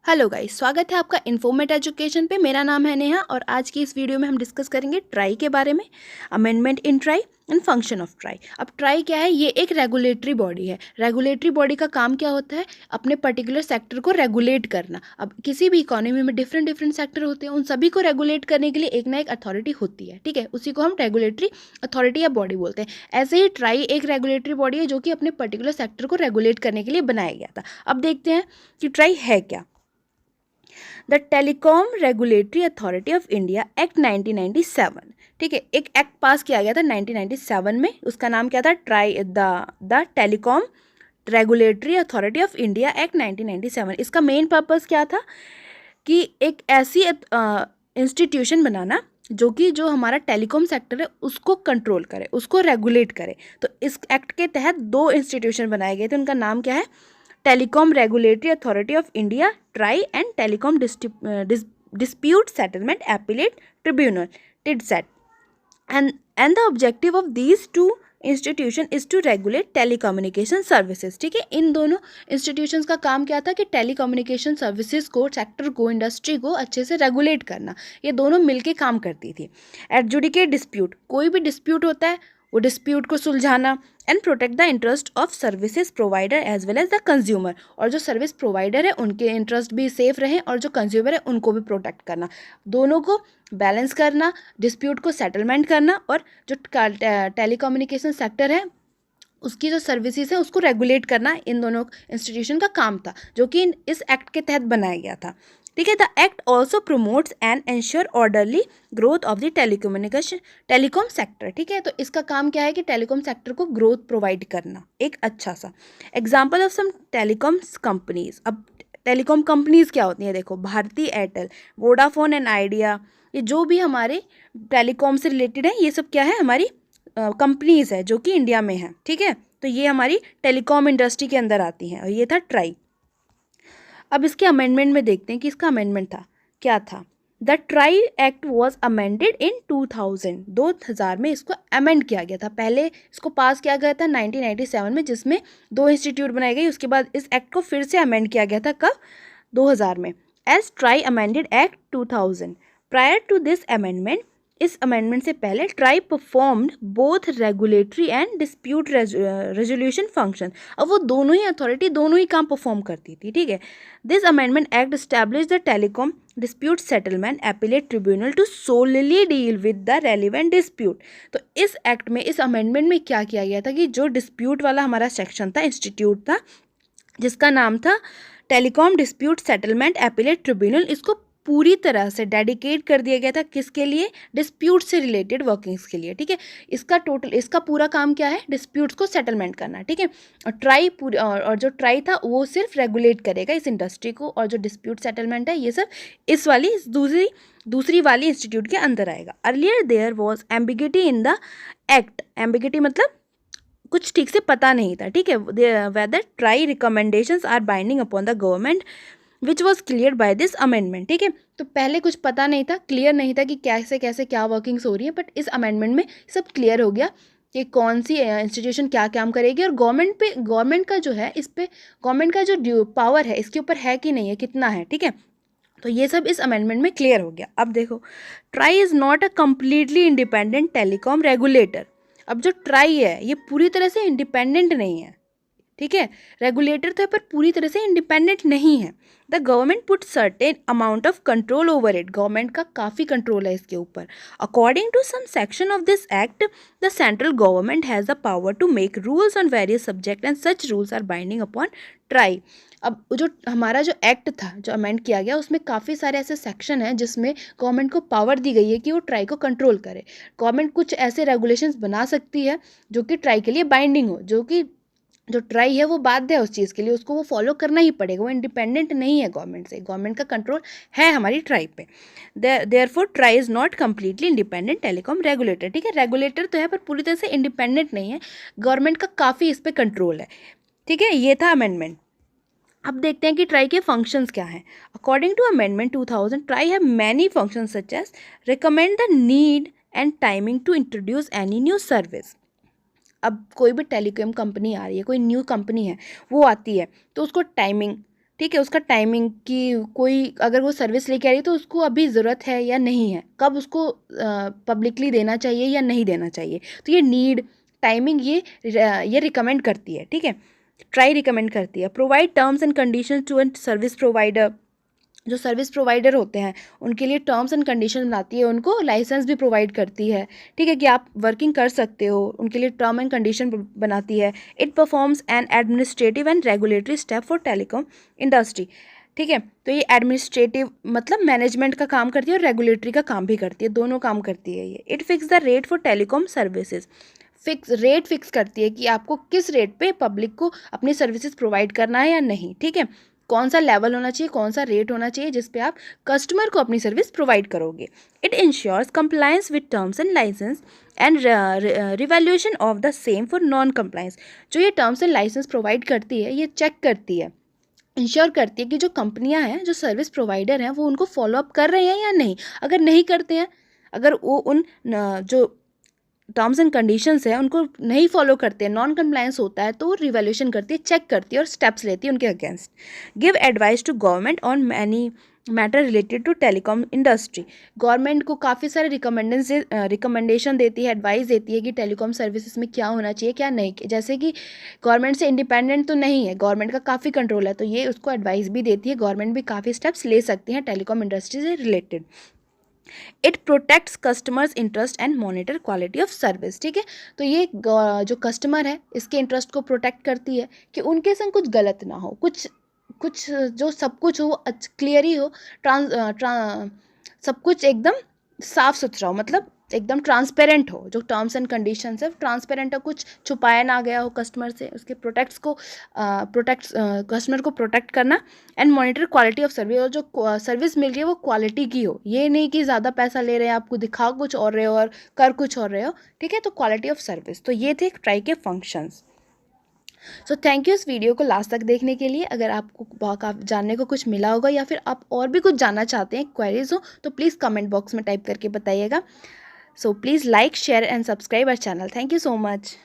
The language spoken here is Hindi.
हेलो गाइस, स्वागत है आपका इन्फॉर्मेट एजुकेशन पे। मेरा नाम है नेहा और आज की इस वीडियो में हम डिस्कस करेंगे ट्राई के बारे में, amendment in try and function of try. अब ट्राई क्या है? ये एक रेगुलेटरी बॉडी है। रेगुलेटरी बॉडी का काम क्या होता है? अपने पर्टिकुलर सेक्टर को रेगुलेट करना। अब किसी भी इकोनॉमी में डिफरेंट डिफरेंट सेक्टर होते हैं, उन सभी को रेगुलेट करने के लिए एक ना एक अथॉरिटी होती है, ठीक है? उसी को हम रेगुलेटरी अथॉरिटी या बॉडी बोलते हैं। ऐसे ही ट्राई एक रेगुलेटरी बॉडी है जो कि अपने पर्टिकुलर सेक्टर को रेगुलेट करने के लिए बनाया गया था। अब देखते हैं कि ट्राई है क्या। The telecom regulatory authority of India act 1997, ठीक है, एक एक्ट पास किया गया था 1997 में। उसका नाम क्या था? The telecom regulatory authority of India act 1997। इसका मेन पर्पस क्या था कि एक ऐसी इंस्टीट्यूशन बनाना जो हमारा टेलीकॉम सेक्टर है उसको कंट्रोल करे, उसको रेगुलेट करे। तो इस एक्ट के तहत दो इंस्टीट्यूशन बनाए गए थे। उनका नाम क्या है? Telecom regulatory authority of India TRAI and telecom dispute settlement appellate tribunal TDSAT. And the objective of these two institution is to regulate telecommunication services, ठीक है। इन दोनों इंस्टीट्यूशंस का काम क्या था कि टेलीकम्युनिकेशन सर्विसेज को, सेक्टर को, इंडस्ट्री को अच्छे से रेगुलेट करना। ये दोनों मिलके काम करती थी। एडजुडिकेट डिस्प्यूट, कोई भी डिस्प्यूट होता है वो डिस्प्यूट को सुलझाना। And protect the interest of services provider as well as the consumer, और जो सर्विस प्रोवाइडर है उनके इंटरेस्ट भी सेफ रहे और जो कंज्यूमर है उनको भी प्रोटेक्ट करना। दोनों को बैलेंस करना, डिस्प्यूट को सेटलमेंट करना, और जो टेलीकम्युनिकेशन सेक्टर है उसकी जो सर्विसेज है उसको रेगुलेट करना, इन दोनों इंस्टीट्यूशन का काम था जो कि इस एक्ट के तहत बनाया गया था, ठीक है। The act also promotes and ensure orderly growth of the telecom sector, ठीक है। तो इसका काम क्या है कि टेलीकॉम सेक्टर को ग्रोथ प्रोवाइड करना, एक अच्छा सा example of some telecom companies. अब टेलीकॉम कंपनीज क्या होती हैं? देखो, Bharti Airtel, Vodafone and Idea, ये जो भी हमारे टेलीकॉम से रिलेटेड है, ये सब क्या है? हमारी कंपनीज है जो कि इंडिया में है, ठीक है। तो ये हमारी टेलीकॉम इंडस्ट्री के अंदर आती हैं, और ये था ट्राई। अब इसके अमेंडमेंट में देखते हैं कि इसका अमेंडमेंट था क्या था। The try act was amended in 2000 में इसको अमेंड किया गया था। पहले इसको पास किया गया था 1997 में, जिसमें दो इंस्टीट्यूट बनाए गए। उसके बाद इस एक्ट को फिर से अमेंड किया गया था, कब? 2000 में। As TRAI amended act 2000। Prior to this amendment, इस अमेंडमेंट से पहले TRAI performed both regulatory and dispute resolution function. अब वो दोनों ही अथॉरिटी दोनों ही काम परफॉर्म करती थी, ठीक है। This amendment act establish the telecom dispute settlement appellate tribunal to solely deal with the relevant dispute. तो इस एक्ट में, इस अमेंडमेंट में क्या किया गया था कि जो डिस्प्यूट वाला हमारा सेक्शन था, इंस्टीट्यूट था, जिसका नाम था telecom dispute settlement appellate tribunal, इसको पूरी तरह से डेडिकेट कर दिया गया था। किसके लिए? डिस्प्यूट से रिलेटेड वर्किंग्स के लिए, ठीक है। इसका पूरा काम क्या है? डिस्प्यूट्स को सेटलमेंट करना, ठीक है। और ट्राई पूरी और जो ट्राई था वो सिर्फ रेगुलेट करेगा इस इंडस्ट्री को, और जो डिस्प्यूट सेटलमेंट है ये सब इस दूसरी वाली इंस्टीट्यूट के अंदर आएगा। Earlier there was ambiguity in the act. Ambiguity मतलब कुछ ठीक से पता नहीं था, ठीक है। Whether TRAI recommendations are binding upon the government which was clear by this amendment, ठीक है। तो पहले कुछ पता नहीं था, क्लियर नहीं था कि कैसे कैसे क्या वर्किंग्स हो रही है, बट इस अमेंडमेंट में सब क्लियर हो गया कि कौन सी इंस्टीट्यूशन क्या काम करेगी, और गवर्नमेंट का जो है, इस पे गवर्नमेंट का जो पावर है इसके ऊपर है कि नहीं है, कितना है, ठीक है। तो ये सब इस अमेंडमेंट में क्लियर हो गया। अब देखो, try is not a completely independent telecom regulator. अब जो ट्राई है ये पूरी तरह से इंडिपेंडेंट नहीं है, ठीक है। रेगुलेटर तो है पर पूरी तरह से इंडिपेंडेंट नहीं है। The government put certain amount of control over it. Government का काफ़ी कंट्रोल है इसके ऊपर। According to some section of this act, the central government has the power to make rules on various subject and such rules are binding upon TRAI. अब जो हमारा जो एक्ट था, जो अमेंड किया गया, उसमें काफ़ी सारे ऐसे सेक्शन हैं जिसमें गवर्नमेंट को पावर दी गई है कि वो ट्राई को कंट्रोल करे। गवर्नमेंट कुछ ऐसे रेगुलेशंस बना सकती है जो कि ट्राई के लिए बाइंडिंग हो, जो कि जो ट्राई है वो बाध्य है उस चीज़ के लिए, उसको वो फॉलो करना ही पड़ेगा। वो इंडिपेंडेंट नहीं है गवर्नमेंट से, गवर्नमेंट का कंट्रोल है हमारी ट्राई पे। Therefore try is not completely independent telecom regulator, ठीक है। रेगुलेटर तो है पर पूरी तरह से इंडिपेंडेंट नहीं है। गवर्नमेंट का काफ़ी इस पर कंट्रोल है, ठीक है। ये था अमेंडमेंट। अब देखते हैं कि ट्राई के फंक्शंस क्या हैं। According to amendment 2000, TRAI have many functions such as recommend the need and timing to introduce any new service. अब कोई भी टेलीकॉम कंपनी आ रही है, कोई न्यू कंपनी है वो आती है, तो उसको टाइमिंग ठीक है, उसका टाइमिंग की कोई अगर वो सर्विस लेके आ रही है तो उसको अभी ज़रूरत है या नहीं है, कब उसको पब्लिकली देना चाहिए या नहीं देना चाहिए। तो ये नीड, टाइमिंग ये रिकमेंड करती है। ठीक है, ट्राई रिकमेंड करती है। Provide terms and condition to and service provider, जो सर्विस प्रोवाइडर होते हैं उनके लिए टर्म्स एंड कंडीशन बनाती है, उनको लाइसेंस भी प्रोवाइड करती है। ठीक है, कि आप वर्किंग कर सकते हो, उनके लिए टर्म एंड कंडीशन बनाती है। It performs N administrative and regulatory step for telecom industry. ठीक है, तो ये एडमिनिस्ट्रेटिव मतलब मैनेजमेंट का काम करती है और रेगुलेटरी का काम भी करती है, दोनों काम करती है ये। It fix the rate for telecom services, fix करती है कि आपको किस रेट पे पब्लिक को अपनी सर्विसेज प्रोवाइड करना है या नहीं। ठीक है, कौन सा लेवल होना चाहिए, कौन सा रेट होना चाहिए जिस पे आप कस्टमर को अपनी सर्विस प्रोवाइड करोगे। It insures compliance with terms and licence and revaluation of the same for non compliance. जो ये टर्म्स एंड लाइसेंस प्रोवाइड करती है, ये चेक करती है, इंश्योर करती है कि जो कंपनियां हैं, जो सर्विस प्रोवाइडर हैं, वो उनको फॉलोअप कर रहे हैं या नहीं। अगर नहीं करते हैं, अगर वो उन जो टर्म्स एंड कंडीशंस है उनको नहीं फॉलो करते हैं, नॉन कंप्लायंस होता है, तो वो रिवैल्यूएशन करती है, चेक करती है और स्टेप्स लेती है उनके against. Give advice to government on many matter related to telecom industry. Government को काफ़ी सारे रिकमेंडेशन देती है, एडवाइस देती है कि टेलीकॉम सर्विसेज में क्या होना चाहिए क्या नहीं। जैसे कि गवर्नमेंट से इंडिपेंडेंट तो नहीं है, गवर्नमेंट का काफ़ी कंट्रोल है, तो ये उसको एडवाइस भी देती है। गवर्नमेंट भी काफ़ी स्टेप्स ले सकती हैं टेलीकॉम इंडस्ट्री से related. It protects customers interest and monitor quality of service. ठीक है, तो ये जो कस्टमर है इसके इंटरेस्ट को प्रोटेक्ट करती है कि उनके संग कुछ गलत ना हो, कुछ जो सब कुछ हो क्लियर ही हो, सब कुछ एकदम साफ सुथरा हो, मतलब एकदम ट्रांसपेरेंट हो। जो टर्म्स एंड कंडीशंस है ट्रांसपेरेंट हो, कुछ छुपाया ना गया हो कस्टमर से। उसके कस्टमर को प्रोटेक्ट करना and monitor quality of service, और जो सर्विस मिल रही है वो क्वालिटी की हो, ये नहीं कि ज़्यादा पैसा ले रहे हैं, आपको दिखा कुछ और रहे हो और कर कुछ और रहे हो। ठीक है, तो क्वालिटी ऑफ सर्विस। तो ये थे ट्राई के फंक्शंस। सो थैंक यू इस वीडियो को लास्ट तक देखने के लिए। अगर आपको बहुत जानने को कुछ मिला होगा या फिर आप और भी कुछ जानना चाहते हैं, क्वेरीज हो, तो प्लीज़ कमेंट बॉक्स में टाइप करके बताइएगा। So please like share and subscribe our channel. Thank you so much.